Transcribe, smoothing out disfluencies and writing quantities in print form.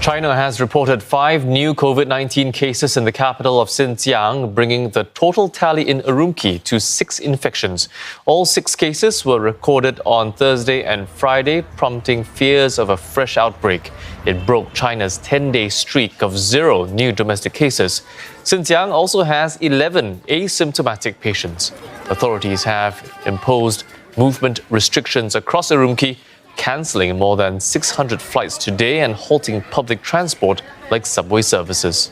China has reported 5 new COVID-19 cases in the capital of Xinjiang, bringing the total tally in Urumqi to 6 infections. All 6 cases were recorded on Thursday and Friday, prompting fears of a fresh outbreak. It broke China's 10-day streak of 0 new domestic cases. Xinjiang also has 11 asymptomatic patients. Authorities have imposed movement restrictions across Urumqi, cancelling more than 600 flights today and halting public transport like subway services.